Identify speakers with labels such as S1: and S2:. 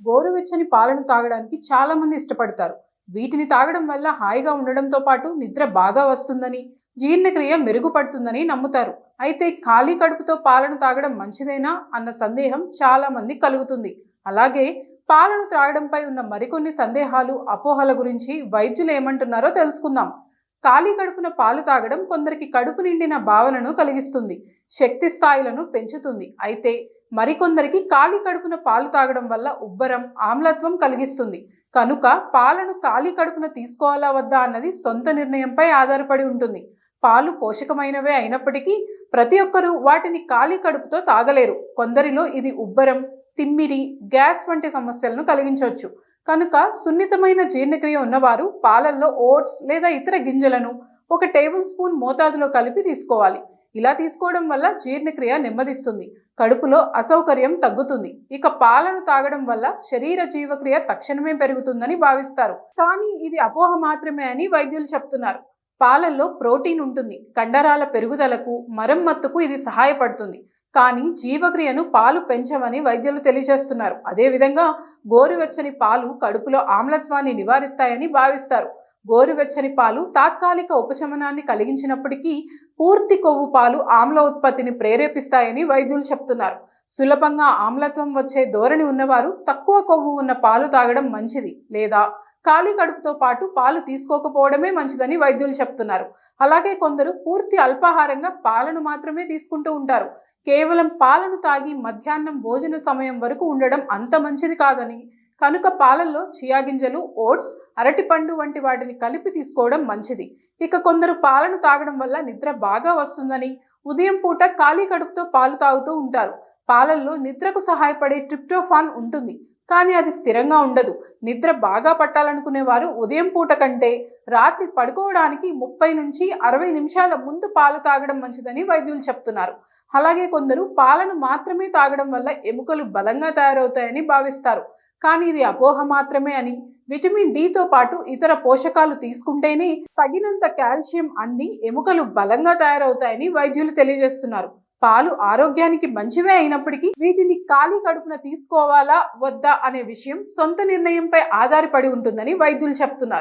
S1: గోరువెచ్చని పాలను తాగడానికి చాలా మంది ఇష్టపడతారు. వీటిని తాగడం వల్ల హాయిగా ఉండడంతో పాటు నిద్ర బాగా వస్తుందని, జీర్ణక్రియ మెరుగుపడుతుందని నమ్ముతారు. అయితే ఖాళీ కడుపుతో పాలను తాగడం మంచిదేనా అన్న సందేహం చాలా మంది కలుగుతుంది. అలాగే పాలను త్రాగడంపై ఉన్న మరికొన్ని సందేహాలు, అపోహల గురించి వైద్యులు ఏమంటున్నారో తెలుసుకుందాం. ఖాళీ కడుపున పాలు తాగడం కొందరికి కడుపు నిండిన భావనను కలిగిస్తుంది, శక్తి స్థాయిలను పెంచుతుంది. అయితే మరికొందరికి ఖాళీ కడుపున పాలు తాగడం వల్ల ఉబ్బరం, ఆమ్లత్వం కలిగిస్తుంది. కనుక పాలను ఖాళీ కడుపున తీసుకోవాలా వద్దా అన్నది సొంత నిర్ణయంపై ఆధారపడి ఉంటుంది. పాలు పోషకమైనవే అయినప్పటికీ ప్రతి ఒక్కరూ వాటిని ఖాళీ కడుపుతో తాగలేరు. కొందరిలో ఇది ఉబ్బరం, తిమ్మిరి, గ్యాస్ వంటి సమస్యలను కలిగించవచ్చు. కనుక సున్నితమైన జీర్ణక్రియ ఉన్నవారు పాలల్లో ఓట్స్ లేదా ఇతర గింజలను 1 టేబుల్ స్పూన్ మోతాదులో కలిపి తీసుకోవాలి. ఇలా తీసుకోవడం వల్ల జీర్ణక్రియ నెమ్మదిస్తుంది, కడుపులో అసౌకర్యం తగ్గుతుంది. ఇక పాలను తాగడం వల్ల శరీర జీవక్రియ తక్షణమే పెరుగుతుందని భావిస్తారు. కానీ ఇది అపోహ మాత్రమే అని వైద్యులు చెప్తున్నారు. పాలల్లో ప్రోటీన్ ఉంటుంది, కండరాల పెరుగుదలకు, మరమ్మత్తుకు ఇది సహాయపడుతుంది. కానీ జీవక్రియను పాలు పెంచవని వైద్యులు తెలియజేస్తున్నారు. అదేవిధంగా గోరువెచ్చని పాలు కడుపులో ఆమ్లత్వాన్ని నివారిస్తాయని భావిస్తారు. గోరువెచ్చని పాలు తాత్కాలిక ఉపశమనాన్ని కలిగించినప్పటికీ పూర్తి కొవ్వు పాలు ఆమ్ల ఉత్పత్తిని ప్రేరేపిస్తాయని వైద్యులు చెప్తున్నారు. సులభంగా ఆమ్లత్వం వచ్చే ధోరణి ఉన్నవారు తక్కువ కొవ్వు ఉన్న పాలు తాగడం మంచిది, లేదా ఖాళీ కడుపుతో పాటు పాలు తీసుకోకపోవడమే మంచిదని వైద్యులు చెప్తున్నారు. అలాగే కొందరు పూర్తి అల్పాహారంగా పాలను మాత్రమే తీసుకుంటూ ఉంటారు. కేవలం పాలను తాగి మధ్యాహ్నం భోజన సమయం వరకు ఉండడం అంత మంచిది కాదని, కనుక పాలల్లో చియా గింజలు, ఓట్స్, అరటిపండు వంటి వాటిని కలిపి తీసుకోవడం మంచిది. ఇక కొందరు పాలను తాగడం వల్ల నిద్ర బాగా వస్తుందని ఉదయం పూట ఖాళీ కడుపుతో పాలు తాగుతూ ఉంటారు. పాలల్లో నిద్రకు సహాయపడే ట్రిప్టోఫాన్ ఉంటుంది, కానీ అది స్థిరంగా ఉండదు. నిద్ర బాగా పట్టాలనుకునే వారు ఉదయం పూట కంటే రాత్రి పడుకోవడానికి 30 నుంచి 60 నిమిషాల ముందు పాలు తాగడం మంచిదని వైద్యులు చెప్తున్నారు. అలాగే కొందరు పాలను మాత్రమే తాగడం వల్ల ఎముకలు బలంగా తయారవుతాయని భావిస్తారు. కానీ ఇది అపోహ మాత్రమే అని, విటమిన్ డితో పాటు ఇతర పోషకాలు తీసుకుంటేనే తగినంత కాల్షియం అంది ఎముకలు బలంగా తయారవుతాయని వైద్యులు తెలియజేస్తున్నారు. పాలు ఆరోగ్యానికి మంచివే అయినప్పటికీ వీటిని ఖాళీ కడుపున తీసుకోవాలా వద్దా అనే విషయం సొంత నిర్ణయంపై ఆధారపడి ఉంటుందని వైద్యులు చెప్తున్నారు.